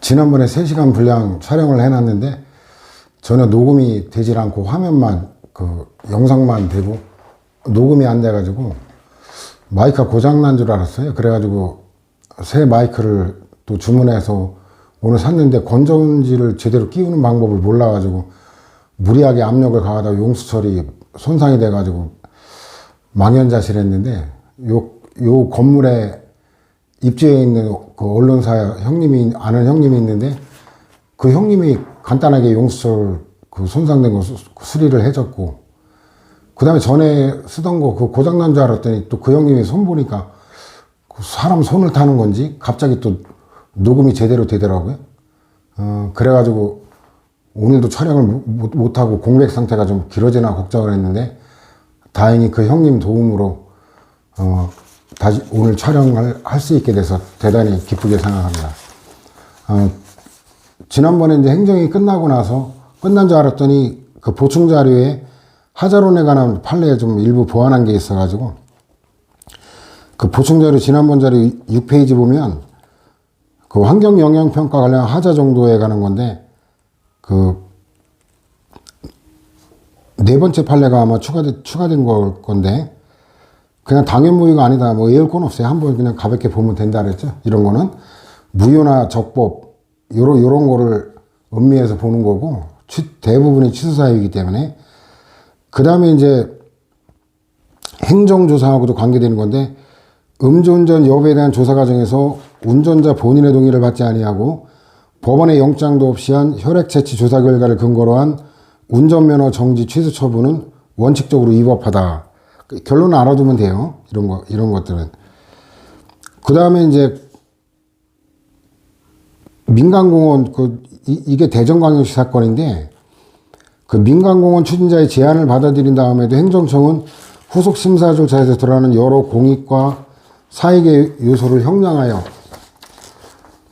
지난번에 3시간 분량 촬영을 해놨는데 전혀 녹음이 되질 않고 화면만 영상만 되고 녹음이 안 돼가지고 마이크가 고장난 줄 알았어요. 그래가지고 새 마이크를 또 주문해서 오늘 샀는데 건전지를 제대로 끼우는 방법을 몰라가지고 무리하게 압력을 가하다 용수철이 손상이 돼가지고 망연자실했는데 요 건물에 입주해 있는 그 언론사 형님이 아는 형님이 있는데 그 형님이 간단하게 용수철 그 손상된 거 수리를 해줬고, 그 다음에 전에 쓰던 거 그 고장난 줄 알았더니 또 그 형님이 손 보니까 사람 손을 타는 건지 갑자기 또 녹음이 제대로 되더라고요. 그래가지고 오늘도 촬영을 못하고 공백 상태가 좀 길어지나 걱정을 했는데 다행히 그 형님 도움으로 다시 오늘 촬영을 할 수 있게 돼서 대단히 기쁘게 생각합니다. 지난번에 이제 행정이 끝나고 나서 끝난 줄 알았더니 그 보충 자료에 하자론에 관한 판례에 좀 일부 보완한 게 있어가지고 그 보충 자료 지난번 자료 6페이지 보면 그 환경 영향 평가 관련 하자 정도에 관한 건데 그 네 번째 판례가 아마 추가된 걸 건데 그냥 당연 무효가 아니다. 뭐 외울 건 없어요. 한번 그냥 가볍게 보면 된다 그랬죠. 이런 거는 무효나 적법 요런 거를 음미해서 보는 거고 대부분이 취소 사유이기 때문에, 그 다음에 이제 행정조사하고도 관계되는 건데 음주운전 여부에 대한 조사 과정에서 운전자 본인의 동의를 받지 아니하고 법원의 영장도 없이 한 혈액 채취 조사 결과를 근거로 한 운전면허 정지 취소 처분은 원칙적으로 위법하다. 결론을 알아두면 돼요. 이런 것들은. 그 다음에 이제 민간공원 이게 대전광역시 사건인데 그 민간공원 추진자의 제안을 받아들인 다음에도 행정청은 후속 심사 절차에서 드러나는 여러 공익과 사익의 요소를 형량하여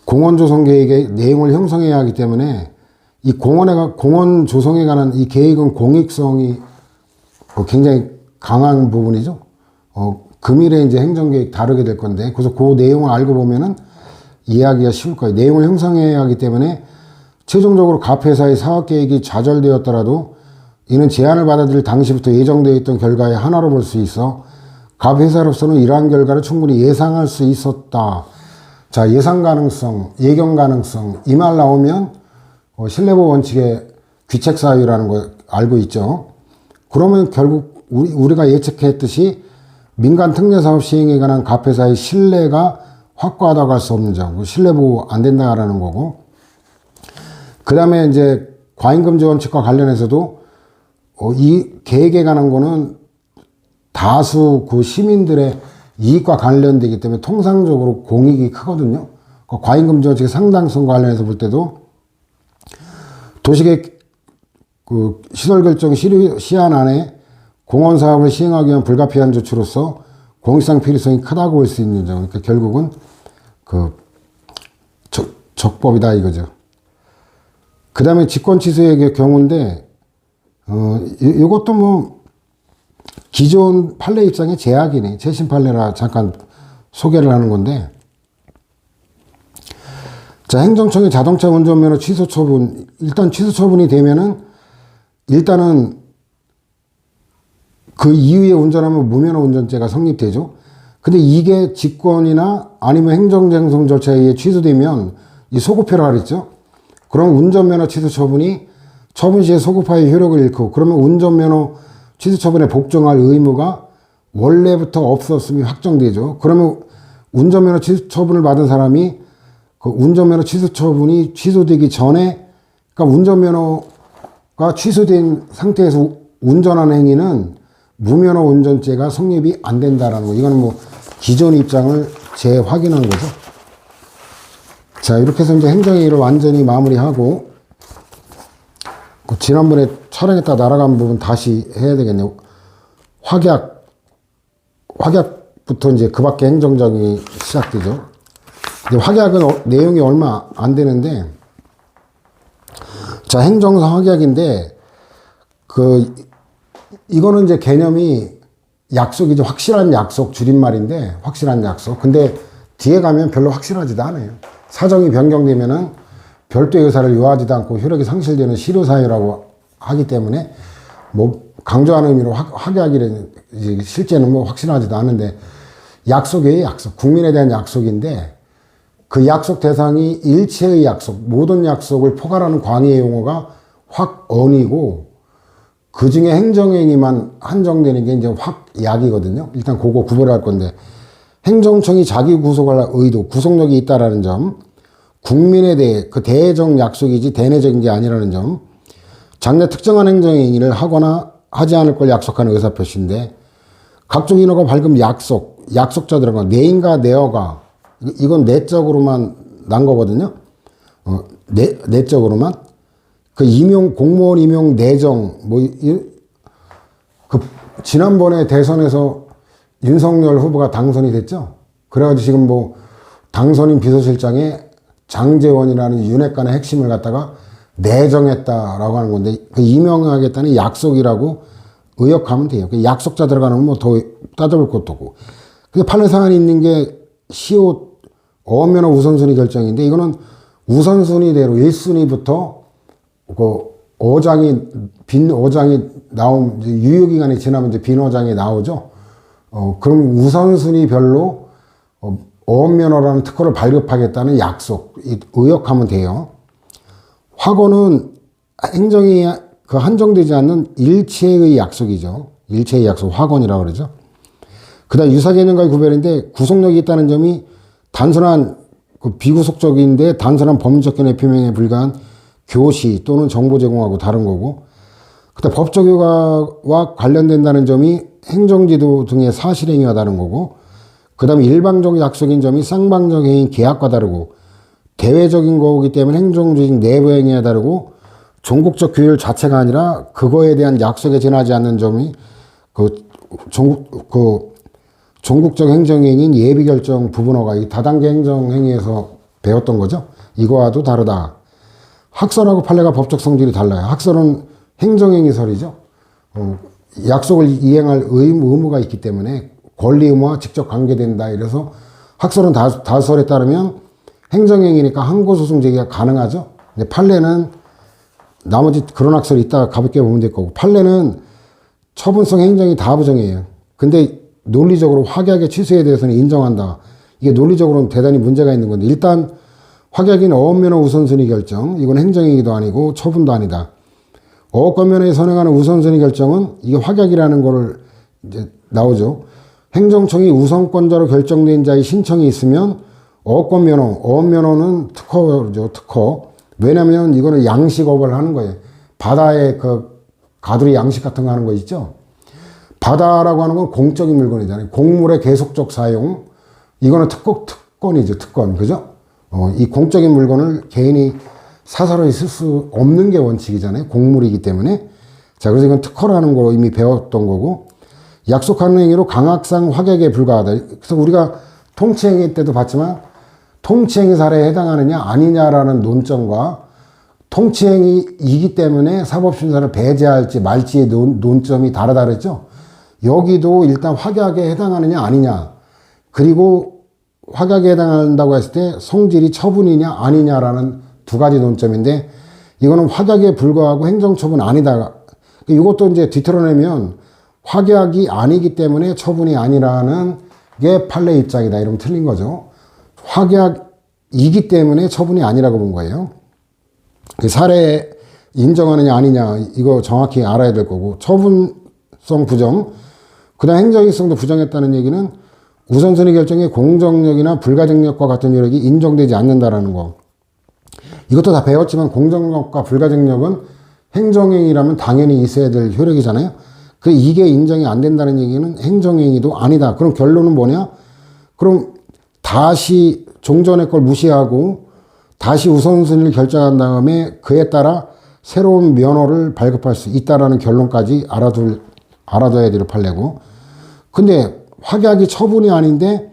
공원 조성 계획의 내용을 형성해야 하기 때문에 이 공원 조성에 관한 이 계획은 공익성이 굉장히 강한 부분이죠. 금일에 이제 행정계획 다루게 될 건데, 그래서 그 내용을 알고 보면은 이해하기가 쉬울 거예요. 내용을 형성해야 하기 때문에 최종적으로 각 회사의 사업계획이 좌절되었더라도 이는 제안을 받아들일 당시부터 예정되어 있던 결과의 하나로 볼 수 있어 각 회사로서는 이러한 결과를 충분히 예상할 수 있었다. 자, 예상 가능성, 예견 가능성, 이 말 나오면 신뢰보호 원칙의 귀책 사유라는 거 알고 있죠. 그러면 결국 우리가 예측했듯이 민간 특례사업 시행에 관한 각 회사의 신뢰가 확고하다고 할 수 없는 점, 신뢰보호 안 된다라는 거고, 그 다음에 이제 과잉금지 원칙과 관련해서도 이 계획에 관한 거는 다수 그 시민들의 이익과 관련되기 때문에 통상적으로 공익이 크거든요. 그 과잉금지 원칙의 상당성과 관련해서 볼 때도 도시계획 그 시설결정 시한 안에 공원 사업을 시행하기 위한 불가피한 조치로서 공익상 필요성이 크다고 볼 수 있는 점. 그러니까 결국은 그 적법이다 이거죠. 그 다음에 직권 취소의 경우인데 이것도 뭐 기존 판례 입장의 제약이네. 최신 판례라 잠깐 소개를 하는 건데, 자, 행정청의 자동차 운전면허 취소 처분, 일단 취소 처분이 되면은 일단은 그 이후에 운전하면 무면허 운전죄가 성립되죠. 근데 이게 직권이나 아니면 행정쟁송 절차에 의해 취소되면 이 소급표라 그랬죠. 그럼 운전면허 취소 처분이 처분 시에 소급하여 효력을 잃고, 그러면 운전면허 취소 처분에 복종할 의무가 원래부터 없었음이 확정되죠. 그러면 운전면허 취소 처분을 받은 사람이 그 운전면허 취소 처분이 취소되기 전에, 그러니까 운전면허가 취소된 상태에서 운전하는 행위는 무면허 운전죄가 성립이 안 된다라는 거. 이거는 뭐 기존 입장을 재확인한 거죠. 자, 이렇게 해서 이제 행정회의를 완전히 마무리하고 지난번에 촬영했다 날아간 부분 다시 해야 되겠네요. 확약부터 이제 그 밖에 행정정이 시작되죠. 근데 확약은 내용이 얼마 안 되는데, 자, 행정사 확약인데 이거는 이제 개념이 약속이죠. 확실한 약속 줄임말인데, 확실한 약속. 근데 뒤에 가면 별로 확실하지도 않아요. 사정이 변경되면은 별도의 의사를 요하지도 않고 효력이 상실되는 실효사유라고 하기 때문에 뭐 강조하는 의미로 확약이라는 실제는 뭐 확실하지도 않은데 약속이에요. 약속. 국민에 대한 약속인데 그 약속 대상이 일체의 약속, 모든 약속을 포괄하는 광의의 용어가 확언이고 그 중에 행정행위만 한정되는 게 이제 확약이거든요. 일단 그거 구별할 건데 행정청이 자기 구속할 의도, 구속력이 있다라는 점, 국민에 대해 그 대정 약속이지 대내적인 게 아니라는 점, 장래 특정한 행정행위를 하거나 하지 않을 걸 약속하는 의사표시인데 각종 인어가 밝은 약속, 약속자 들어가 내인가 내어가 이건 내적으로만 난 거거든요. 내적으로만 그 임용 공무원 임용 내정 그 지난번에 대선에서 윤석열 후보가 당선이 됐죠. 그래가지고 지금 뭐 당선인 비서실장에 장제원이라는 윤핵관의 핵심을 갖다가 내정했다라고 하는 건데 그 임명하겠다는 약속이라고 의역하면 돼요. 그 약속자 들어가는 건 뭐 더 따져볼 것도 없고. 근데 판례 사안이 있는 게 시옷 어면허 우선순위 결정인데 이거는 우선순위대로 1순위부터 그 빈 어장이 나온 유효기간이 지나면 이제 빈 어장이 나오죠. 그럼 우선순위별로 어업면허라는 특허를 발급하겠다는 약속, 의역하면 돼요. 확언은 행정이 그 한정되지 않는 일체의 약속이죠. 일체의 약속, 확언이라고 그러죠. 그 다음 유사개념과의 구별인데 구속력이 있다는 점이 단순한 그 비구속적인데 단순한 법률적 견해 표명에 불과한 교시 또는 정보 제공하고 다른 거고 그다음 법적 효과와 관련된다는 점이 행정지도 등의 사실행위와 다른 거고 그 다음에 일방적 약속인 점이 쌍방적 행위 계약과 다르고 대외적인 거기 때문에 행정조직 내부 행위와 다르고 종국적 규율 자체가 아니라 그거에 대한 약속에 지나지 않는 점이 종국적 행정행위인 예비결정 부분어가 이 다단계 행정행위에서 배웠던 거죠. 이거와도 다르다. 학설하고 판례가 법적 성질이 달라요. 학설은 행정행위설이죠. 약속을 이행할 의무가 있기 때문에 권리 의무와 직접 관계된다. 이래서 학설은 다설에 따르면 행정행위니까 항고소송 제기가 가능하죠. 근데 판례는 나머지 그런 학설이 있다가 가볍게 보면 될 거고 판례는 처분성 행정이 다부정이에요. 근데 논리적으로 확약의 취소에 대해서는 인정한다. 이게 논리적으로는 대단히 문제가 있는 건데 일단 확약인 어업면허 우선순위 결정 이건 행정행위도 아니고 처분도 아니다. 어업권면허에 선행하는 우선순위 결정은 이게 확약이라는 거를 이제 나오죠. 행정청이 우선권자로 결정된 자의 신청이 있으면 어업권면허, 어업면허는 특허죠. 특허. 왜냐면 이거는 양식업을 하는 거예요. 바다에 그 가두리 양식 같은 거 하는 거 있죠. 바다라고 하는 건 공적인 물건이잖아요. 곡물의 계속적 사용. 이거는 특권이죠. 특권. 그죠? 이 공적인 물건을 개인이 사사로이 쓸 수 없는 게 원칙이잖아요. 곡물이기 때문에. 자, 그래서 이건 특허라는 거 이미 배웠던 거고. 약속하는 행위로 강악상 확약에 불과하다. 그래서 우리가 통치행위 때도 봤지만 통치행위 사례에 해당하느냐 아니냐라는 논점과 통치행위이기 때문에 사법심사를 배제할지 말지의 논점이 다르다 그랬죠. 여기도 일단 확약에 해당하느냐 아니냐 그리고 확약에 해당한다고 했을 때 성질이 처분이냐 아니냐라는 두 가지 논점인데 이거는 확약에 불과하고 행정처분 아니다. 이것도 이제 뒤틀어내면 확약이 아니기 때문에 처분이 아니라는 게 판례 입장이다. 이러면 틀린 거죠. 확약이기 때문에 처분이 아니라고 본 거예요. 그 사례 인정하느냐 아니냐 이거 정확히 알아야 될 거고 처분성 부정 그 다음 행정성도 부정했다는 얘기는 우선순위 결정의 공정력이나 불가증력과 같은 효력이 인정되지 않는다라는 거. 이것도 다 배웠지만 공정력과 불가증력은 행정행위라면 당연히 있어야 될 효력이잖아요. 그 이게 인정이 안 된다는 얘기는 행정행위도 아니다. 그럼 결론은 뭐냐? 그럼 다시 종전의 걸 무시하고 다시 우선순위를 결정한 다음에 그에 따라 새로운 면허를 발급할 수 있다라는 결론까지 알아둬야 될 판례고. 근데 확약이 처분이 아닌데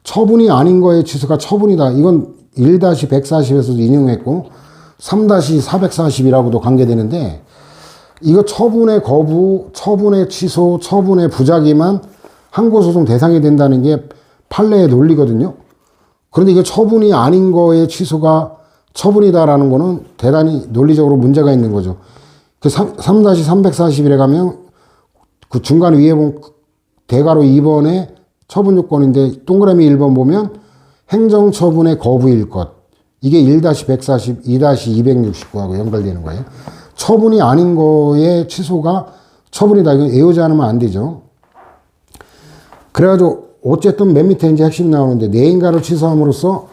처분이 아닌 거의 취소가 처분이다. 이건 1-140에서도 인용했고 3-440이라고도 관계되는데 이거 처분의 거부, 처분의 취소, 처분의 부작위만 항고소송 대상이 된다는 게 판례의 논리거든요. 그런데 이게 처분이 아닌 거의 취소가 처분이다라는 거는 대단히 논리적으로 문제가 있는 거죠. 그 3-340일에 가면 그 중간 위에 보면 대괄호 2번에 처분 요건인데 동그라미 1번 보면 행정처분의 거부일 것. 이게 1-140, 2-269하고 연결되는 거예요. 처분이 아닌 거에 취소가 처분이다. 이건 애우지 않으면 안 되죠. 그래가지고 어쨌든 맨 밑에 이제 핵심이 나오는데 내인가를 취소함으로써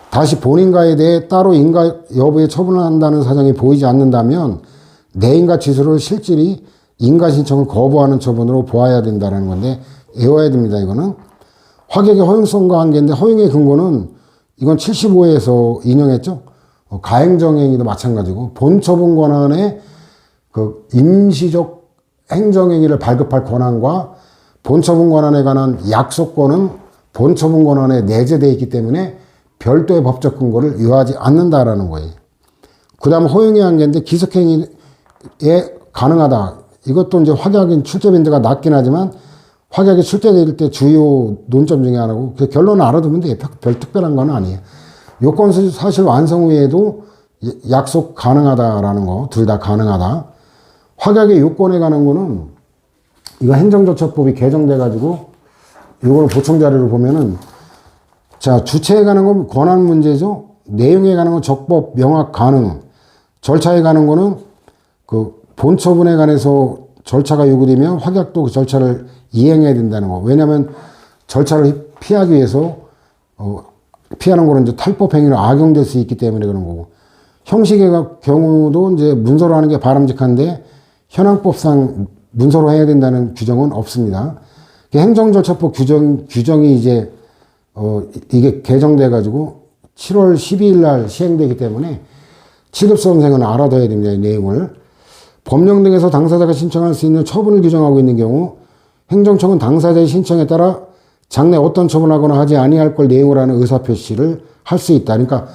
다시 본인가에 대해 따로 인가 여부에 처분을 한다는 사정이 보이지 않는다면 내인가 취소를 실질이 인가 신청을 거부하는 처분으로 보아야 된다는 건데 외워야 됩니다. 이거는 확약의 허용성과 관계인데 허용의 근거는 이건 75에서 인용했죠. 가행정행위도 마찬가지고 본처분 권한의 그 임시적 행정행위를 발급할 권한과 본처분 권한에 관한 약속권은 본처분 권한에 내재되어 있기 때문에 별도의 법적 근거를 요하지 않는다라는 거예요. 그 다음 허용의 한계인데 기속행위에 가능하다. 이것도 이제 확약인 출제 빈도가 낮긴 하지만 확약이 출제될 때 주요 논점 중에 하나고 그 결론을 알아두면 돼요. 별 특별한 건 아니에요. 요건 사실 완성 후에도 약속 가능하다라는 거, 둘 다 가능하다. 확약의 요건에 관한 거는 이거 행정조처법이 개정돼가지고 요거는 보충 자료를 보면은 자, 주체에 관한 건 권한 문제죠. 내용에 관한 건 적법 명확 가능. 절차에 관한 거는 그 본처분에 관해서 절차가 요구되면 확약도 그 절차를 이행해야 된다는 거. 왜냐하면 절차를 피하기 위해서 피하는 거는 이제 탈법 행위로 악용될 수 있기 때문에 그런 거고. 형식의 경우도 이제 문서로 하는 게 바람직한데 현행법상 문서로 해야 된다는 규정은 없습니다. 행정절차법 규정이 이제 이게 개정돼 가지고 7월 12일 날 시행되기 때문에 취급수험생은 알아둬야 됩니다. 이 내용을. 법령 등에서 당사자가 신청할 수 있는 처분을 규정하고 있는 경우 행정청은 당사자의 신청에 따라 장래 어떤 처분하거나 하지 아니할 걸 내용을 하는 의사표시를 할 수 있다. 그러니까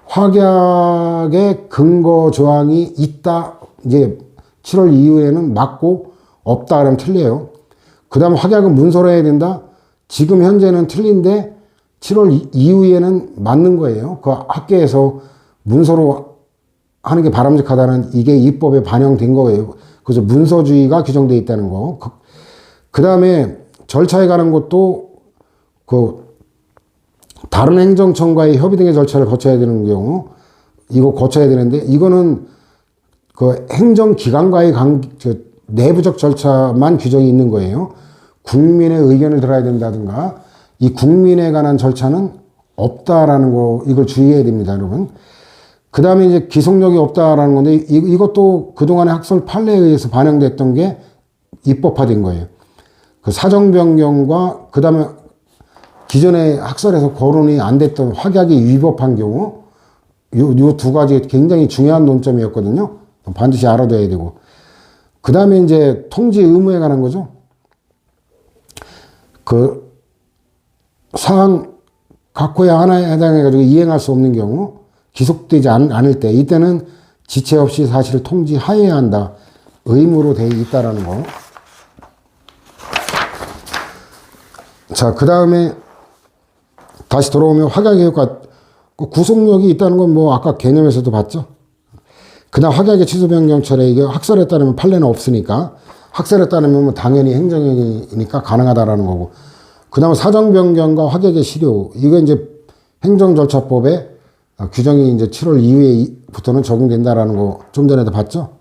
확약의 근거 조항이 있다. 이제 7월 이후에는 맞고 없다 그러면 틀려요. 그 다음 확약은 문서로 해야 된다. 지금 현재는 틀린데 7월 이후에는 맞는 거예요. 그 학계에서 문서로 하는 게 바람직하다는 이게 입법에 반영된 거예요. 그래서 문서주의가 규정되어 있다는 거. 그 다음에 절차에 관한 것도 다른 행정청과의 협의 등의 절차를 거쳐야 되는 경우 이거 거쳐야 되는데 이거는 그 행정기관과의 내부적 절차만 규정이 있는 거예요. 국민의 의견을 들어야 된다든가 이 국민에 관한 절차는 없다라는 거 이걸 주의해야 됩니다, 여러분. 그 다음에 이제 기속력이 없다라는 건데 이것도 그동안의 학설 판례에 의해서 반영됐던 게 입법화된 거예요. 그 사정 변경과 그 다음에 기존의 학설에서 거론이 안 됐던 확약이 위법한 경우 요 두 가지 굉장히 중요한 논점이었거든요. 반드시 알아둬야 되고. 그 다음에 이제 통지 의무에 관한 거죠. 그 사항 각호에 하나에 해당해가지고 이행할 수 없는 경우 기속되지 않을 때 이때는 지체 없이 사실을 통지하여야 한다. 의무로 되어 있다라는 거. 자, 그 다음에 다시 돌아오면 확약의 효과 구속력이 있다는 건 뭐 아까 개념에서도 봤죠. 그다음 확약의 취소 변경철에 이게 학설에 따르면 판례는 없으니까 학설에 따르면 당연히 행정행위니까 가능하다라는 거고. 그다음 사정 변경과 확약의 실효 이거 이제 행정절차법에 규정이 이제 7월 이후에부터는 적용된다라는 거 좀 전에도 봤죠.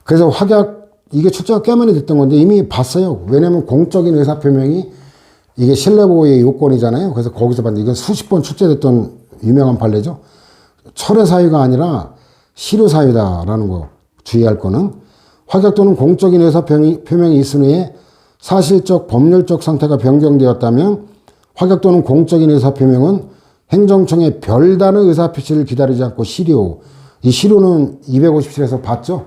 그래서 확약 이게 출제가 꽤 많이 됐던 건데 이미 봤어요. 왜냐면 공적인 의사표명이 이게 신뢰보호의 요건이잖아요. 그래서 거기서 봤는데 이건 수십 번 출제됐던 유명한 판례죠. 철회 사유가 아니라 실효 사유다라는 거 주의할 거는 확약 또는 공적인 의사표명이 있은 후에 사실적 법률적 상태가 변경되었다면 확약 또는 공적인 의사표명은 행정청의 별다른 의사표시를 기다리지 않고 실효. 이 실효는 257에서 봤죠.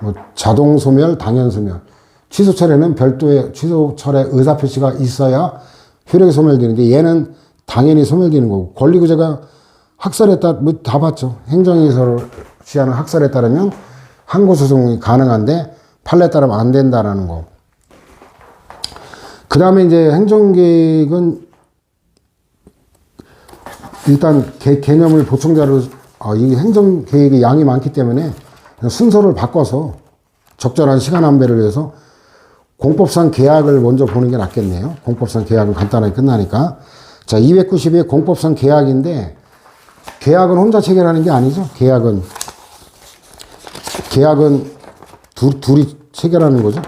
뭐 자동 소멸, 당연 소멸. 취소 철회는 별도의 취소 철회 의사표시가 있어야 효력이 소멸되는데 얘는 당연히 소멸되는 거고 권리구제가 학설에 따라 뭐 다 봤죠. 행정에서 취하는 학설에 따르면 항고소송이 가능한데 판례에 따르면 안 된다라는 거. 그 다음에 이제 행정계획은 일단 개념을 보충자료, 이 행정계획의 양이 많기 때문에 순서를 바꿔서 적절한 시간 안배를 위해서 공법상 계약을 먼저 보는 게 낫겠네요. 공법상 계약은 간단하게 끝나니까. 자, 290의 공법상 계약인데, 계약은 혼자 체결하는 게 아니죠. 계약은 둘이 체결하는 거죠.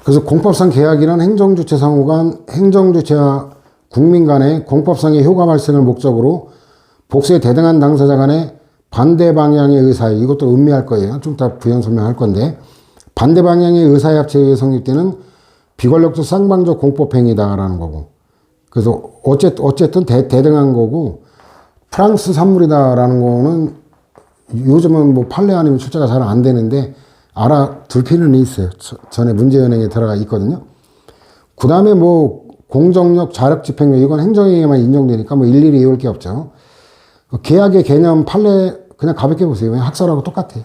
그래서 공법상 계약이란 행정주체 상호 간, 행정주체와 국민 간의 공법상의 효과 발생을 목적으로 복수에 대등한 당사자 간의 반대 방향의 의사에, 이것도 음미할 거예요. 좀 이따 부연 설명할 건데, 반대 방향의 의사의 합체에 의해 성립되는 비권력적 쌍방적 공법행위다라는 거고. 그래서 어쨌든 대등한 거고, 프랑스 산물이다라는 거는 요즘은 뭐 판례 아니면 출제가 잘 안 되는데 알아둘 필요는 있어요. 전에 문제은행에 들어가 있거든요. 그 다음에 뭐 공정력, 자력 집행력, 이건 행정행위에만 인정되니까 뭐 일일이 외울 게 없죠. 계약의 개념, 판례 그냥 가볍게 보세요. 그냥 학설하고 똑같아요.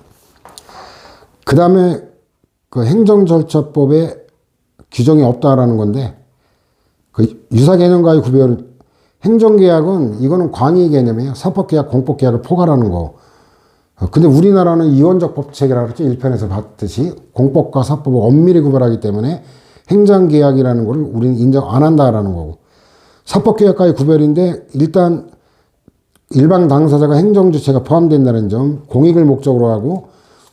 그 다음에 그 행정절차법에 규정이 없다라는 건데, 그 유사개념과의 구별, 행정계약은 이거는 광의 개념이에요. 사법계약, 공법계약을 포괄하는 거. 근데 우리나라는 이원적 법체계라고 그랬죠. 1편에서 봤듯이 공법과 사법을 엄밀히 구별하기 때문에 행정계약이라는 걸 우리는 인정 안 한다라는 거고, 사법계약과의 구별인데 일단 일반 당사자가 행정주체가 포함된다는 점, 공익을 목적으로 하고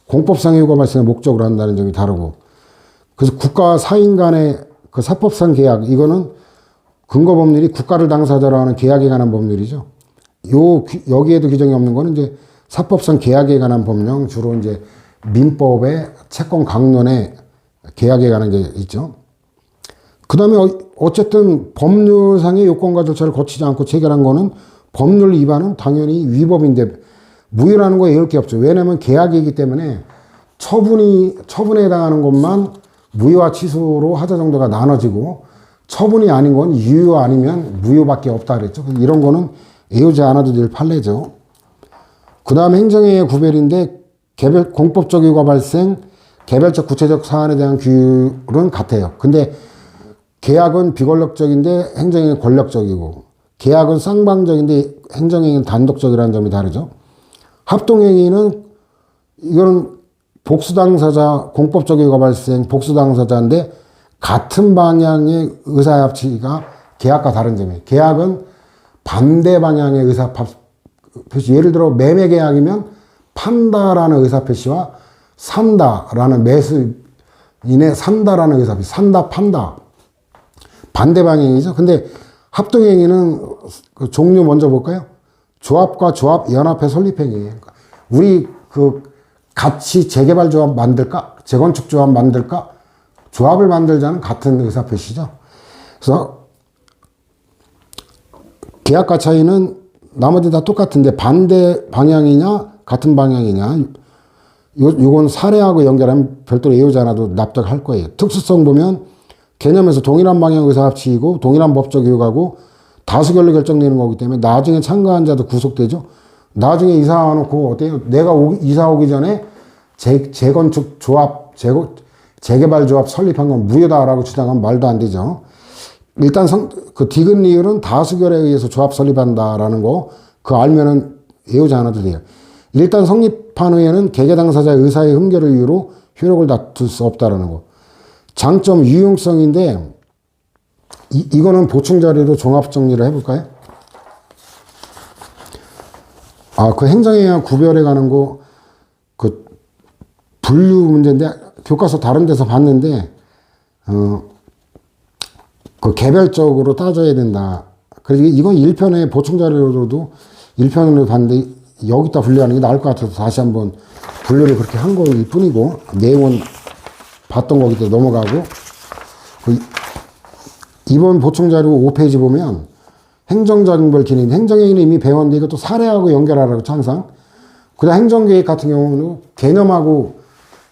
공법상의 효과 발생을 목적으로 한다는 점이 다르고, 그래서 국가와 사인 간의 그 사법상 계약, 이거는 근거법률이 국가를 당사자로 하는 계약에 관한 법률이죠. 여기에도 규정이 없는 거는 이제 사법상 계약에 관한 법령, 주로 이제 민법의 채권 강론의 계약에 관한 게 있죠. 그 다음에 어쨌든 법률상의 요건과 절차를 거치지 않고 체결한 거는 법률 위반은 당연히 위법인데, 무효라는 거에 외울 게 없죠. 왜냐면 계약이기 때문에 처분에 해당하는 것만 무효와 취소로 하자 정도가 나눠지고, 처분이 아닌 건 유효 아니면 무효밖에 없다 그랬죠. 이런 거는 외우지 않아도 될 판례죠. 그 다음 행정행위의 구별인데, 공법적 효과 발생, 개별적 구체적 사안에 대한 규율은 같아요. 근데 계약은 비권력적인데 행정행위는 권력적이고, 계약은 쌍방적인데 행정행위는 단독적이라는 점이 다르죠. 합동행위는 이거는 복수당사자, 공법적 효과 발생, 복수당사자인데 같은 방향의 의사합치가 계약과 다른 점이에요. 계약은 반대 방향의 의사표시, 예를 들어 매매계약이면 판다라는 의사표시와 산다라는, 매수인의 산다라는 의사표시, 산다, 판다, 반대 방향이죠. 근데 합동행위는 그 종류 먼저 볼까요? 조합과 조합 연합회 설립행위예요. 우리 같이 재개발 조합 만들까? 재건축 조합 만들까? 조합을 만들자는 같은 의사표시죠. 그래서 계약과 차이는 나머지 다 똑같은데 반대 방향이냐 같은 방향이냐, 요건 사례하고 연결하면 별도로 외우지 않아도 납득할 거예요. 특수성 보면 개념에서 동일한 방향 의사합치이고 동일한 법적 효과고 다수결로 결정되는 거기 때문에 나중에 참가한 자도 구속되죠. 나중에 이사 와놓고 어때요? 내가 이사 오기 전에 재건축 조합, 재개발 조합 설립한 건 무효다라고 주장하면 말도 안 되죠. 일단 그 디귿 리을은 다수결에 의해서 조합 설립한다라는 거, 그거 알면은 외우지 않아도 돼요. 일단 성립한 후에는 개개 당사자의 의사의 흠결을 이유로 효력을 다툴 수 없다라는 거. 장점 유용성인데, 이거는 보충 자료로 종합 정리를 해볼까요? 그 행정행위와 구별해 가는 거, 그 분류 문제인데, 교과서 다른 데서 봤는데, 그 개별적으로 따져야 된다. 그래서 이건 1편의 보충 자료로도 1편으로 봤는데, 여기다 분류하는 게 나을 것 같아서 다시 한번 분류를 그렇게 한 거일 뿐이고, 내용은 봤던 거기 때문에 넘어가고, 이번 보충 자료 5페이지 보면 행정자금별 기능, 행정행위는 이미 배웠는데 이것도 사례하고 연결하라고 항상. 그다음 행정계획 같은 경우는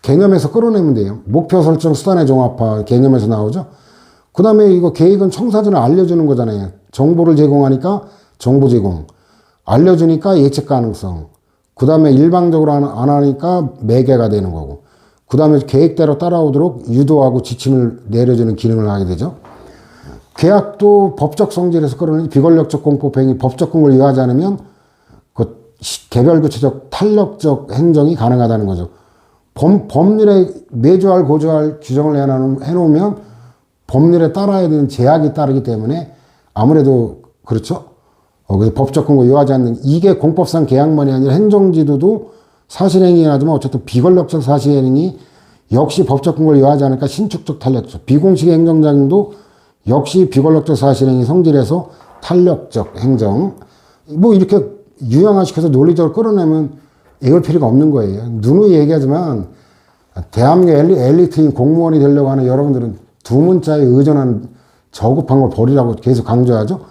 개념에서 끌어내면 돼요. 목표 설정, 수단의 종합화, 개념에서 나오죠. 그 다음에 이거 계획은 청사진을 알려주는 거잖아요. 정보를 제공하니까 정보 제공, 알려주니까 예측 가능성, 그 다음에 일방적으로 안 하니까 매개가 되는 거고, 그 다음에 계획대로 따라오도록 유도하고 지침을 내려주는 기능을 하게 되죠. 계약도 법적 성질에서 끌어내는 비권력적 공법행위, 법적 근거를 이해하지 않으면 그 개별 구체적 탄력적 행정이 가능하다는 거죠. 법률에 매주할 고주할 규정을 해놓으면 법률에 따라야 되는 제약이 따르기 때문에 아무래도 그렇죠. 그래서 법적 근거 이해하지 않는, 이게 공법상 계약만이 아니라 행정지도도 사실행위긴 하지만 어쨌든 비권력적 사실행위 역시 법적 근거를 이해하지 않으니까 신축적 탄력적, 비공식 행정작용도 역시 비권력적 사실행위 성질에서 탄력적 행정, 뭐 이렇게 유형화시켜서 논리적으로 끌어내면 읽을 필요가 없는 거예요. 누누이 얘기하지만 대한민국 엘리트인 공무원이 되려고 하는 여러분들은 두 문자에 의존하는 저급한 걸 버리라고 계속 강조하죠.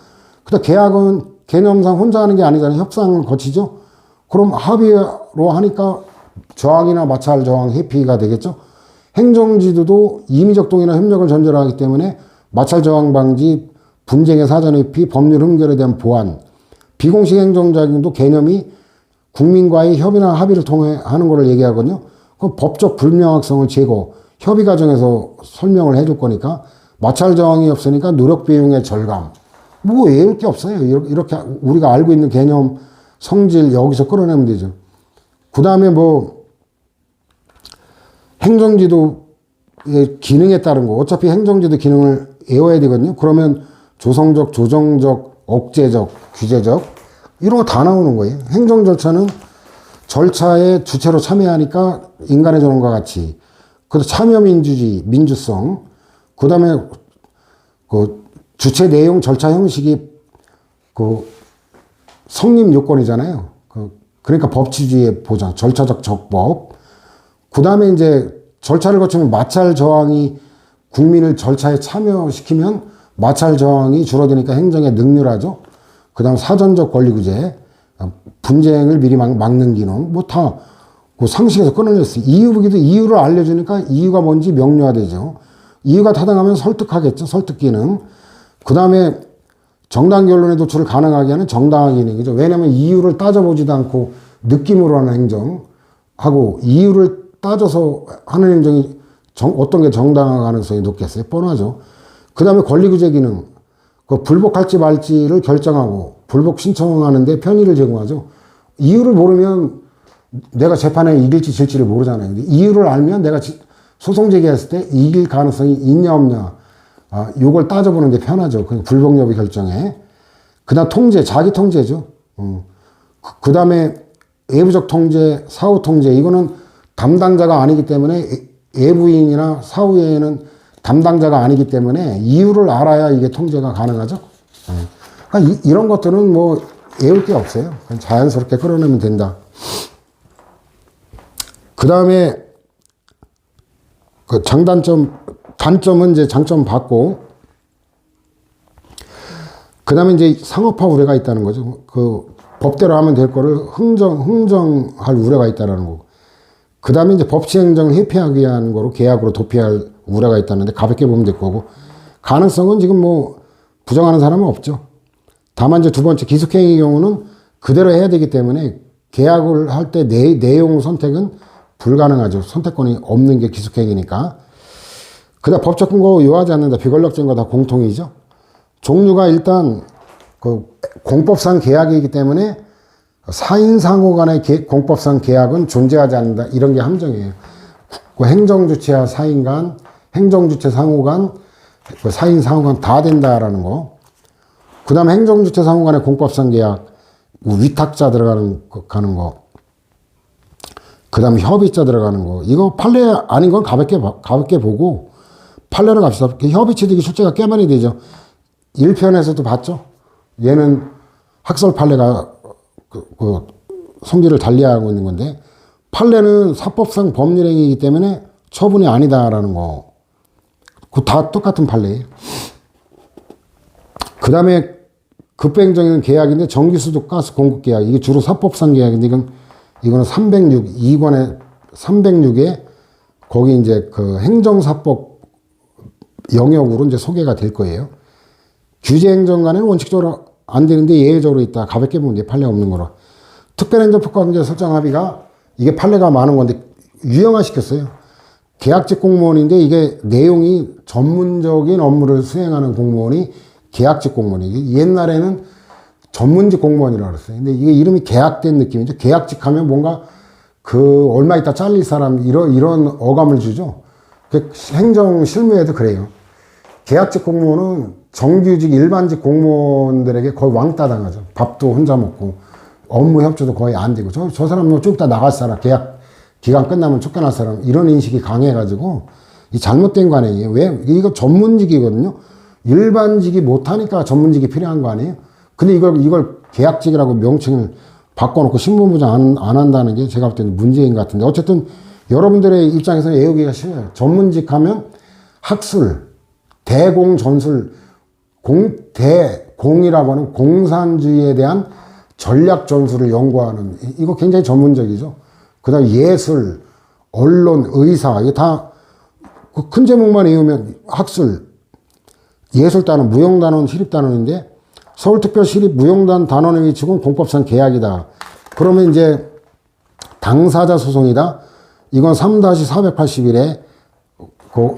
그다음 계약은 개념상 혼자 하는 게 아니잖아요. 협상을 거치죠. 그럼 합의로 하니까 저항이나 마찰 저항 회피가 되겠죠. 행정지도도 임의적 동의나 협력을 전제로 하기 때문에 마찰 저항 방지, 분쟁의 사전 회피, 법률 흥결에 대한 보완, 비공식 행정작용도 개념이 국민과의 협의나 합의를 통해 하는 것을 얘기하거든요. 그럼 법적 불명확성을 제거, 협의 과정에서 설명을 해줄 거니까 마찰 저항이 없으니까 노력 비용의 절감. 뭐 외울 게 없어요. 이렇게 우리가 알고 있는 개념, 성질 여기서 끌어내면 되죠. 그 다음에 뭐 행정지도의 기능에 따른 거, 어차피 행정지도 기능을 외워야 되거든요. 그러면 조성적, 조정적, 억제적, 규제적 이런 거 다 나오는 거예요. 행정 절차는 절차에 주체로 참여하니까 인간의 존엄과 같이, 그래서 참여민주주의, 민주성, 그 다음에 그 주체 내용, 절차 형식이 그 성립 요건이잖아요. 그러니까 법치주의의 보장, 절차적 적법. 그 다음에 이제 절차를 거치면 마찰 저항이 국민을 절차에 참여시키면 마찰 저항이 줄어드니까 행정에 능률하죠. 그 다음 사전적 권리구제, 분쟁을 미리 막는 기능, 뭐 다 그 상식에서 끊어냈어요. 이유기도 이유를 알려주니까 이유가 뭔지 명료화되죠. 이유가 타당하면 설득하겠죠. 설득 기능. 그 다음에 정당 결론의 도출을 가능하게 하는 정당화 기능이죠. 왜냐하면 이유를 따져보지도 않고 느낌으로 하는 행정하고 이유를 따져서 하는 행정이 어떤 게 정당화 가능성이 높겠어요? 뻔하죠. 그 다음에 권리구제 기능. 그 불복할지 말지를 결정하고 불복 신청하는데 편의를 제공하죠. 이유를 모르면 내가 재판에 이길지 질지를 모르잖아요. 이유를 알면 내가 소송 제기했을 때 이길 가능성이 있냐 없냐, 요걸 따져보는 게 편하죠. 그 불복 여부 결정에. 그 다음 통제, 자기 통제죠. 그 다음에 외부적 통제, 사후 통제. 이거는 담당자가 아니기 때문에 외부인이나 사후에는 담당자가 아니기 때문에 이유를 알아야 이게 통제가 가능하죠. 그러니까 이런 것들은 뭐 외울 게 없어요. 그냥 자연스럽게 끌어내면 된다. 그 다음에 그 장단점, 단점은 이제 장점 받고, 그 다음에 이제 상업화 우려가 있다는 거죠. 그 법대로 하면 될 거를 흥정할 우려가 있다는 거고. 그 다음에 이제 법치 행정을 회피하기 위한 거로 계약으로 도피할 우려가 있다는데 가볍게 보면 될 거고, 가능성은 지금 뭐 부정하는 사람은 없죠. 다만 이제 두 번째 기숙행위의 경우는 그대로 해야 되기 때문에 계약을 할 때 내용 선택은 불가능하죠. 선택권이 없는 게 기숙행위니까. 그다음 법적 근거 요하지 않는다. 비권력 증거 다 공통이죠. 종류가 일단 그 공법상 계약이기 때문에 사인 상호 간의 공법상 계약은 존재하지 않는다. 이런 게 함정이에요. 그 행정주체와 사인 간, 행정주체 상호 간, 그 사인 상호 간 다 된다라는 거. 그 다음에 행정주체 상호 간의 공법상 계약, 위탁자 가는 거. 그 다음에 협의자 들어가는 거. 이거 판례 아닌 건 가볍게 보고 판례로 갑시다. 협의 취득이 출제가 꽤 많이 되죠. 1편에서도 봤죠. 얘는 학설 판례가 그 성질을 달리하고 있는 건데, 판례는 사법상 법률행위이기 때문에 처분이 아니다라는 거. 그 다 똑같은 판례예요. 그 다음에 급행정에는 계약인데 전기수도 가스 공급 계약. 이게 주로 사법상 계약인데 이거는 306, 2권에 306에 거기 이제 그 행정사법 영역으로 이제 소개가 될 거예요. 규제행정관에는 원칙적으로 안 되는데 예외적으로 있다. 가볍게 보면 판례 없는 거로. 특별행정법과 관계 설정 합의가 이게 판례가 많은 건데 유형화시켰어요. 계약직 공무원인데 이게 내용이 전문적인 업무를 수행하는 공무원이 계약직 공무원이 옛날에는 전문직 공무원이라고 그랬어요. 근데 이게 이름이 계약된 느낌이죠. 계약직 하면 뭔가 그 얼마 있다 잘릴 사람 이런 어감을 주죠. 그 행정 실무에도 그래요. 계약직 공무원은 정규직 일반직 공무원들에게 거의 왕따 당하죠. 밥도 혼자 먹고 업무 협조도 거의 안 되고 저 사람은 좀 이따 나갈 사람 계약 기간 끝나면 쫓겨날 사람 이런 인식이 강해가지고 이 잘못된 거 아니에요. 왜? 이거 전문직이거든요. 일반직이 못하니까 전문직이 필요한 거 아니에요. 근데 이걸 계약직이라고 명칭을 바꿔놓고 신분보장 안 한다는 게 제가 볼 때는 문제인 것 같은데 어쨌든 여러분들의 입장에서는 외우기가 쉬워요. 전문직 하면 학술, 대공, 전술, 대공이라고 하는 공산주의에 대한 전략 전술을 연구하는 이거 굉장히 전문적이죠. 그 다음에 예술, 언론, 의사 이게 다 큰 제목만 외우면 학술, 예술단원, 무용단원, 시립단원인데 서울특별시립 무용단 단원의 위치는 공법상 계약이다. 그러면 이제 당사자 소송이다. 이건 3-481에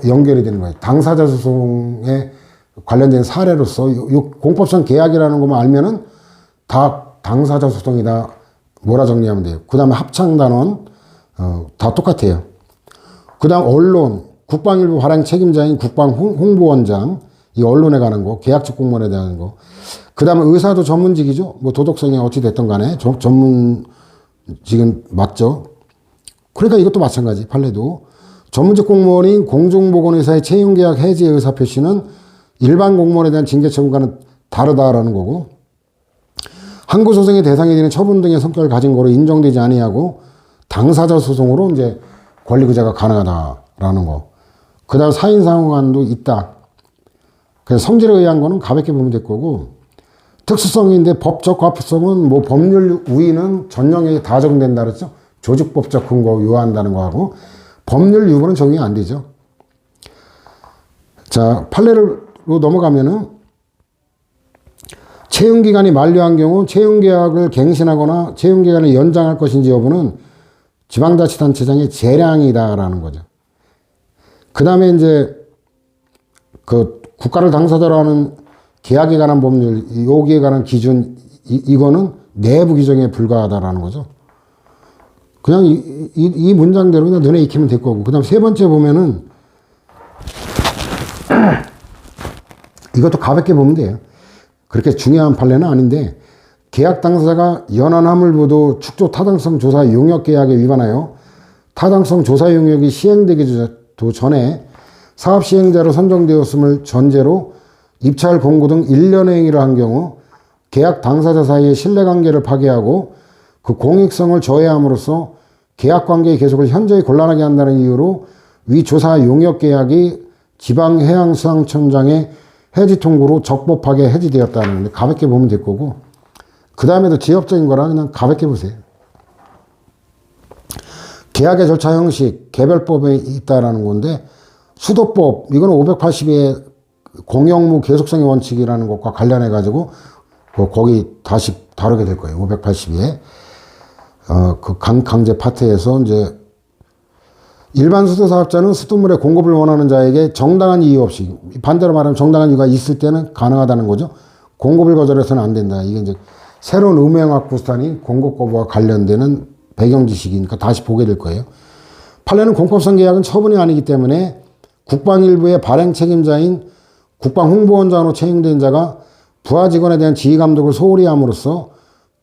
연결이 되는 거예요. 당사자 소송에 관련된 사례로서 요 공법상 계약이라는 것만 알면은 다 당사자 소송이다. 뭐라 정리하면 돼요. 그 다음에 합창단원 다 똑같아요. 그 다음 언론, 국방일보 발행 책임자인 국방홍보원장 이 언론에 관한 거, 계약직 공무원에 대한 거. 그 다음에 의사도 전문직이죠. 뭐 도덕성이 어찌 됐든 간에 전문직은 맞죠. 그러니까 이것도 마찬가지. 판례도 전문직 공무원인 공중보건의사의 채용계약 해지 의사 표시는 일반 공무원에 대한 징계 처분과는 다르다라는 거고 항고 소송의 대상이 되는 처분 등의 성격을 가진 거로 인정되지 아니하고 당사자 소송으로 이제 권리 구제가 가능하다라는 거. 그 다음 사인상환도 있다. 그래서 성질에 의한 거는 가볍게 보면 될 거고 특수성인데 법적 과표성은 뭐 법률 우위는 전형에 다 적용된다 그랬죠. 조직법적 근거 요한다는 거 하고 법률 유고는 적용이 안 되죠. 자, 판례로 넘어가면은 채용기간이 만료한 경우 채용계약을 갱신하거나 채용기간을 연장할 것인지 여부는 지방자치단체장의 재량이다라는 거죠. 그 다음에 이제 그 국가를 당사자로 하는 계약에 관한 법률, 여기에 관한 기준, 이거는 내부 규정에 불과하다라는 거죠. 그냥 이 문장대로 그냥 눈에 익히면 될 거고. 그 다음 세 번째 보면은 이것도 가볍게 보면 돼요. 그렇게 중요한 판례는 아닌데 계약 당사자가 연안화물부도 축조 타당성 조사 용역 계약에 위반하여 타당성 조사 용역이 시행되기도 전에 사업 시행자로 선정되었음을 전제로 입찰 공고 등 일련의 행위를 한 경우 계약 당사자 사이의 신뢰관계를 파괴하고 그 공익성을 저해함으로써 계약관계의 계속을 현저히 곤란하게 한다는 이유로 위 조사 용역 계약이 지방해양수산청장의 해지 통고로 적법하게 해지되었다는 건데 가볍게 보면 될 거고 그 다음에도 지역적인 거라 그냥 가볍게 보세요. 계약의 절차 형식, 개별법에 있다라는 건데 수도법, 이거는 580의 공영무 계속성의 원칙이라는 것과 관련해 가지고 거기 다시 다루게 될 거예요. 582에 그 강제 파트에서 이제 일반 수도사업자는 수돗물의 공급을 원하는 자에게 정당한 이유 없이 반대로 말하면 정당한 이유가 있을 때는 가능하다는 거죠. 공급을 거절해서는 안 된다. 이게 이제 새로운 음행학 부스탄인 공급 거부와 관련되는 배경 지식이니까 다시 보게 될 거예요. 판례는 공법상 계약은 처분이 아니기 때문에 국방일부의 발행 책임자인 국방홍보원장으로 채용된 자가 부하 직원에 대한 지휘 감독을 소홀히 함으로써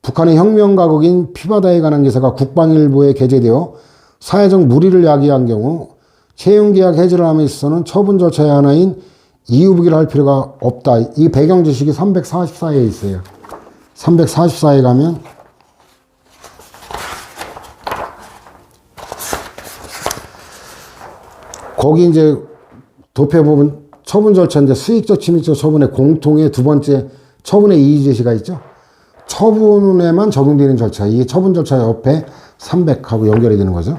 북한의 혁명가국인 피바다에 관한 기사가 국방일보에 게재되어 사회적 무리를 야기한 경우 채용계약 해지를 함에 있어서는 처분 절차의 하나인 이유부기를 할 필요가 없다. 이 배경 지식이 344에 있어요. 344에 가면 거기 이제 도표 부분 처분 절차인데 수익적 침입적 처분의 공통의 두 번째 처분의 이의 제시가 있죠. 처분에만 적용되는 절차. 이게 처분 절차 옆에 300하고 연결이 되는 거죠.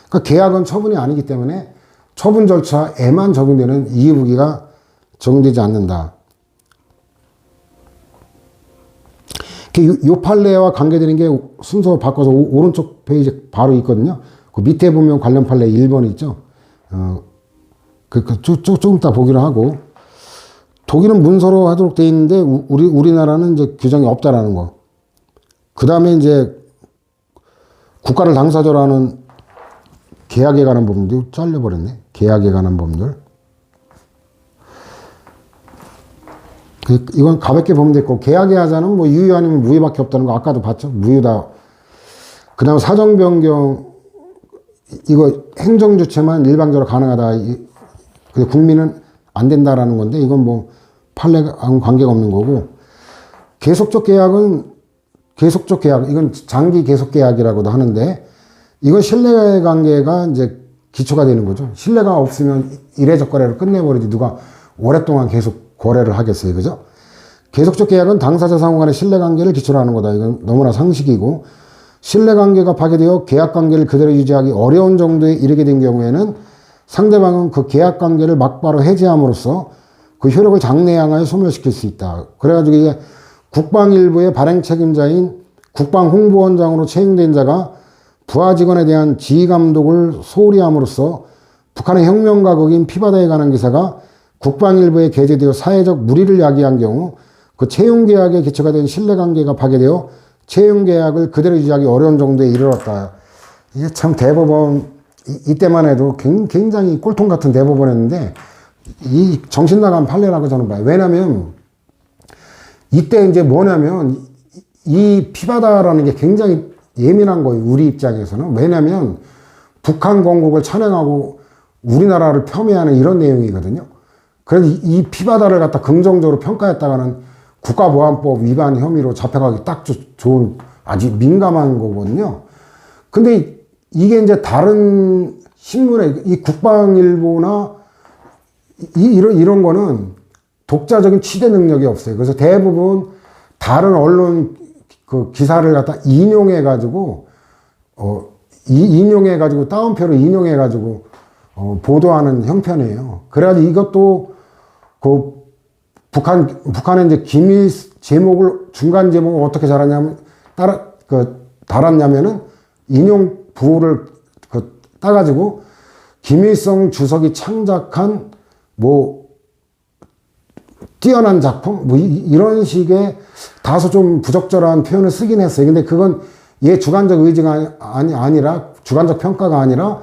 그러니까 계약은 처분이 아니기 때문에 처분 절차에만 적용되는 이의부기가 적용되지 않는다. 이 판례와 관계되는 게 순서 바꿔서 오른쪽 페이지 바로 있거든요. 그 밑에 보면 관련 판례 1번이 있죠. 조금 이따 보기로 하고, 독일은 문서로 하도록 돼 있는데, 우리나라는 이제 규정이 없다라는 거. 그 다음에 이제 국가를 당사자로 하는 계약에 관한 법률도 잘려버렸네. 계약에 관한 법률. 이건 가볍게 보면 됐고, 계약의 하자는 뭐 유유 아니면 무효밖에 없다는 거 아까도 봤죠. 무효다. 그 다음 사정 변경, 이거 행정조치만 일방적으로 가능하다. 근데 국민은 안 된다라는 건데, 이건 뭐 판례하고 관계가 없는 거고, 계속적 계약은 계속적 계약, 이건 장기 계속 계약이라고도 하는데, 이건 신뢰관계가 이제 기초가 되는 거죠. 신뢰가 없으면 이례적 거래를 끝내버리지 누가 오랫동안 계속 거래를 하겠어요. 그죠? 계속적 계약은 당사자 상호 간의 신뢰관계를 기초로 하는 거다. 이건 너무나 상식이고, 신뢰관계가 파괴되어 계약관계를 그대로 유지하기 어려운 정도에 이르게 된 경우에는 상대방은 그 계약관계를 막바로 해지함으로써 그 효력을 장래향하여 소멸시킬 수 있다. 그래가지고 이게 국방일부의 발행 책임자인 국방홍보원장으로 채용된 자가 부하 직원에 대한 지휘감독을 소홀히 함으로써 북한의 혁명가국인 피바다에 관한 기사가 국방일부에 게재되어 사회적 물의를 야기한 경우 그 채용계약에 기초가 된 신뢰관계가 파괴되어 채용계약을 그대로 유지하기 어려운 정도에 이르렀다. 이게 참 대법원, 이때만 해도 굉장히 꼴통 같은 대법원이었는데 이 정신 나간 판례라고 저는 봐요. 왜냐면 이때 이제 뭐냐면 이 피바다라는 게 굉장히 예민한 거예요. 우리 입장에서는. 왜냐면 북한 건국을 찬양하고 우리나라를 폄훼하는 이런 내용이거든요. 그래서 이 피바다를 갖다 긍정적으로 평가했다가는 국가보안법 위반 혐의로 잡혀가기 딱 좋은 아주 민감한 거거든요. 근데 이게 이제 다른 신문에 이 국방일보나 이런 거는 독자적인 취재 능력이 없어요. 그래서 대부분 다른 언론 그 기사를 갖다 인용해가지고, 인용해가지고, 따옴표로 인용해가지고, 보도하는 형편이에요. 그래가지고 이것도 그 북한의 이제 기밀 제목을, 중간 제목을 어떻게 달았냐면은 인용 부호를 따가지고 김일성 주석이 창작한 뭐 뛰어난 작품? 뭐 이런 식의 다소 좀 부적절한 표현을 쓰긴 했어요. 근데 그건 얘 주관적 의지가 아니라 주관적 평가가 아니라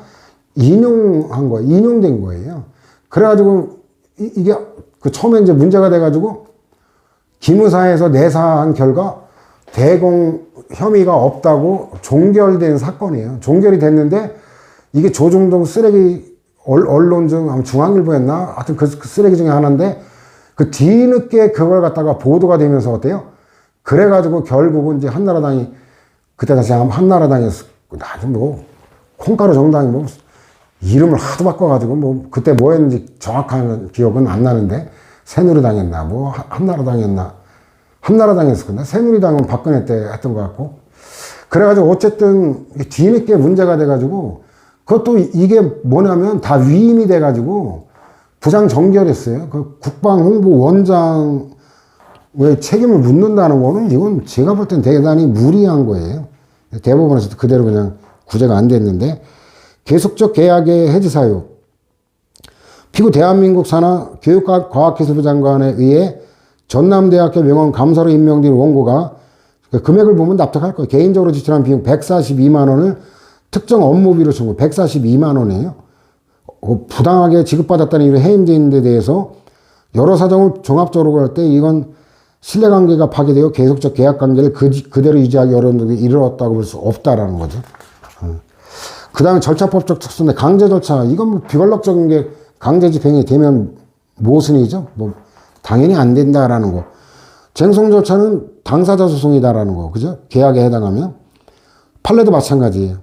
인용한 거예요. 인용된 거예요. 그래가지고 이게 그 처음에 이제 문제가 돼가지고 기무사에서 내사한 결과 대공 혐의가 없다고 종결된 사건이에요. 종결이 됐는데 이게 조중동 쓰레기 언론 중 중앙일보였나? 하여튼 그 쓰레기 중에 하나인데 그 뒤늦게 그걸 갖다가 보도가 되면서 어때요? 그래가지고 결국은 이제 한나라당이 그때 다시 한나라당이었어. 아주 뭐 콩가루 정당이 뭐 이름을 하도 바꿔가지고 뭐 그때 뭐 했는지 정확한 기억은 안 나는데 새누리당이었나 뭐 한나라당이었나 한나라당이었을 건데 새누리당은 박근혜 때 했던 것 같고 그래가지고 어쨌든 뒤늦게 문제가 돼가지고 그것도 이게 뭐냐면 다 위임이 돼가지고 부장 정결했어요. 그 국방홍보원장의 책임을 묻는다는 거는 이건 제가 볼 땐 대단히 무리한 거예요. 대법원에서도 그대로 그냥 구제가 안 됐는데 계속적 계약의 해지 사유. 피고 대한민국 산하 교육과학기술부 장관에 의해 전남대학교 명원 감사로 임명된 원고가 금액을 보면 납득할 거예요. 개인적으로 지출한 비용 142만 원을 특정 업무비로 청구 142만 원이에요. 부당하게 지급받았다는 이유로 해임된 데 대해서 여러 사정을 종합적으로 볼 때 이건 신뢰관계가 파괴되어 계속적 계약관계를 그대로 유지하기 어려운 데에 이르렀다고 볼 수 없다라는 거죠. 그 다음에 절차법적 특수인데 강제 절차. 이건 뭐 비관록적인 게 강제 집행이 되면 모순이죠. 뭐 당연히 안 된다라는 거. 쟁송 절차는 당사자 소송이다라는 거. 그죠? 계약에 해당하면. 판례도 마찬가지예요.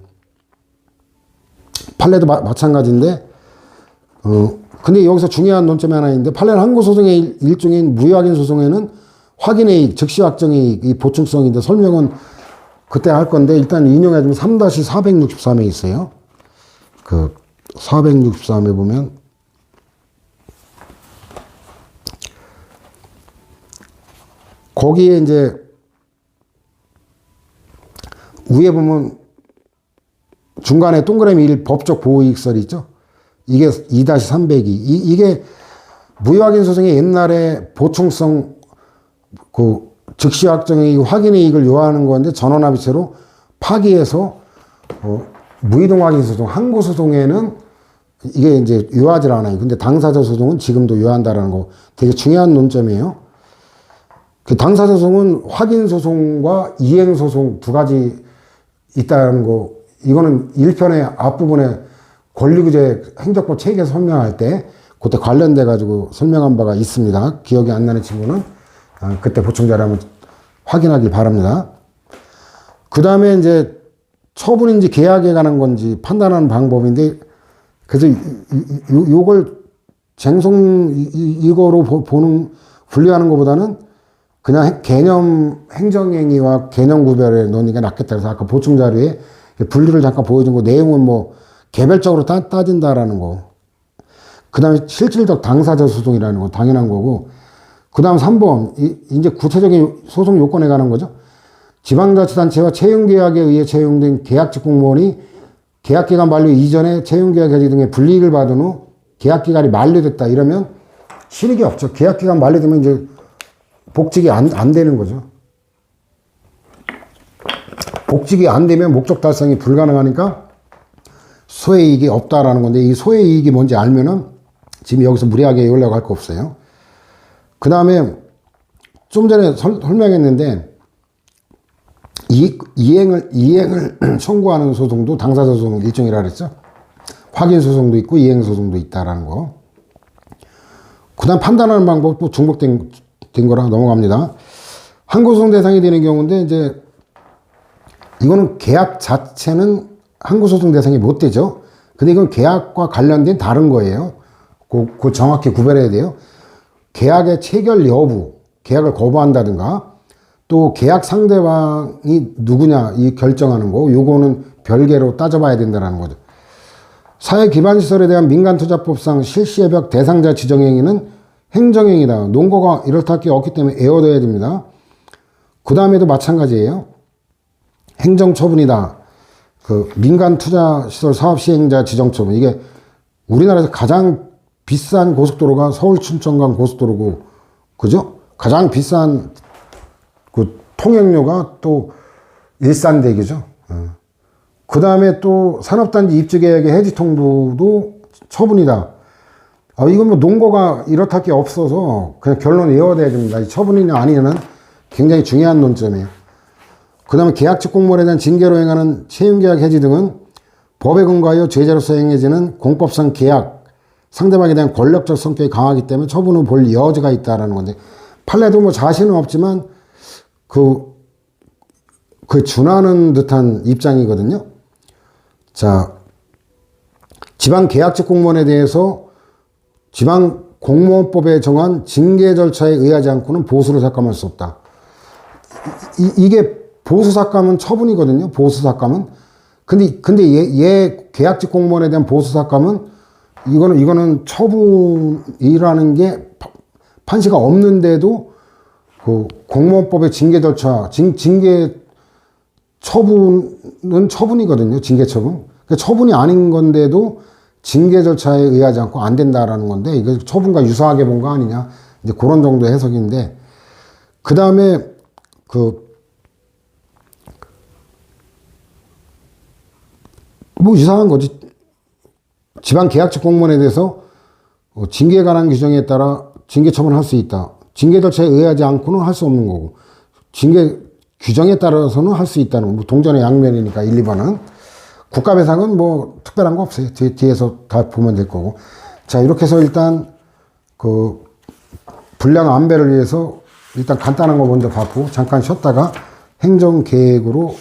판례도 마찬가지인데 근데 여기서 중요한 논점이 하나 있는데 판례는 항고소송의 일종인 무효확인 소송에는 확인의 즉시 확정이 이 보충성인데 설명은 그때 할 건데 일단 인용해주면 3-463에 있어요. 그 463에 보면 거기에 이제 위에 보면 중간에 동그라미 1 법적 보호이익설이 있죠. 이게 2-302. 이게 무효확인 소송이 옛날에 보충성 그 즉시 확정의 확인의 이익을 요하는 건데 전원합의체로 파기해서 무이동 확인 소송, 항고 소송에는 이게 이제 요하지 않아요. 근데 당사자 소송은 지금도 요한다라는 거 되게 중요한 논점이에요. 그 당사자 소송은 확인 소송과 이행 소송 두 가지 있다는 거, 이거는 1편의 앞부분에 권리구제 행정법 체계 설명할 때 그때 관련돼 가지고 설명한 바가 있습니다. 기억이 안 나는 친구는 그때 보충 자료 한번 확인하길 바랍니다. 그 다음에 이제 처분인지 계약에 관한 건지 판단하는 방법인데, 그래서 요걸 쟁송 이거로 분류하는 것보다는 그냥 개념 행정행위와 개념 구별에 놓는 게 낫겠다. 그래서 아까 보충 자료에 분류를 잠깐 보여준 거, 내용은 뭐 개별적으로 따진다라는 거. 그 다음에 실질적 당사자 소송이라는 거 당연한 거고, 그 다음 3번 이제 구체적인 소송 요건에 관한 거죠. 지방자치단체와 채용계약에 의해 채용된 계약직 공무원이 계약기간 만료 이전에 채용계약 해지 등의 불이익을 받은 후 계약기간이 만료됐다 이러면 실익이 없죠. 계약기간 만료되면 이제 복직이 안 되는 거죠. 복직이 안 되면 목적 달성이 불가능하니까 소외이익이 없다라는 건데, 이 소외이익이 뭔지 알면은 지금 여기서 무리하게 외우려고 할 거 없어요. 그 다음에 좀 전에 설명했는데, 이행을 청구하는 소송도 당사자 소송 일종이라 그랬죠. 확인 소송도 있고 이행 소송도 있다라는 거. 그 다음 판단하는 방법도 중복된 거라 넘어갑니다. 항고소송 대상이 되는 경우인데, 이제 이거는 계약 자체는 항고소송 대상이 못 되죠. 근데 이건 계약과 관련된 다른 거예요. 그 정확히 구별해야 돼요. 계약의 체결 여부, 계약을 거부한다든가, 또 계약 상대방이 누구냐 이 결정하는 거, 요거는 별개로 따져봐야 된다는 거죠. 사회기반시설에 대한 민간투자법상 실시예벽 대상자 지정행위는 행정행위다. 논거가 이렇다 할 게 없기 때문에 에어둬야 됩니다. 그 다음에도 마찬가지예요. 행정처분이다. 그 민간투자시설 사업시행자 지정처분. 이게 우리나라에서 가장 비싼 고속도로가 서울 춘천 간 고속도로고, 그죠? 가장 비싼 그 통행료가 또 일산대교죠. 그 다음에 또 산업단지 입주계약의 해지 통보도 처분이다. 이건 뭐 논거가 이렇다 할 게 없어서 그냥 결론 외워야 됩니다. 이 처분이냐 아니냐는 굉장히 중요한 논점이에요. 그 다음에 계약직 공무원에 대한 징계로 행하는 채용계약 해지 등은 법에 근거하여 죄자로서 행해지는 공법상 계약, 상대방에 대한 권력적 성격이 강하기 때문에 처분 후 볼 여지가 있다라는 건데, 판례도 뭐 자신은 없지만 그 준하는 듯한 입장이거든요. 자, 지방 계약직 공무원에 대해서 지방 공무원법에 정한 징계 절차에 의하지 않고는 보수를 삭감할 수 없다. 이게 보수 삭감은 처분이거든요. 보수 삭감은. 근데 얘 계약직 공무원에 대한 보수 삭감은 이거는 처분이라는 게 판시가 없는데도 그 공무원법의 징계 절차, 징계 처분은 처분이거든요. 징계 처분. 그러니까 처분이 아닌 건데도 징계 절차에 의하지 않고 안 된다라는 건데, 이거 처분과 유사하게 본 거 아니냐. 이제 그런 정도의 해석인데, 그 다음에 뭐 이상한 거지. 지방 계약직 공무원에 대해서 징계에 관한 규정에 따라 징계 처분을 할 수 있다. 징계 절차에 의하지 않고는 할 수 없는 거고, 징계 규정에 따라서는 할 수 있다는 거. 뭐 동전의 양면이니까 1, 2번은. 국가배상은 뭐 특별한 거 없어요. 뒤에서 다 보면 될 거고. 자, 이렇게 해서 일단 그 분량 안배를 위해서 일단 간단한 거 먼저 받고 잠깐 쉬었다가 행정계획으로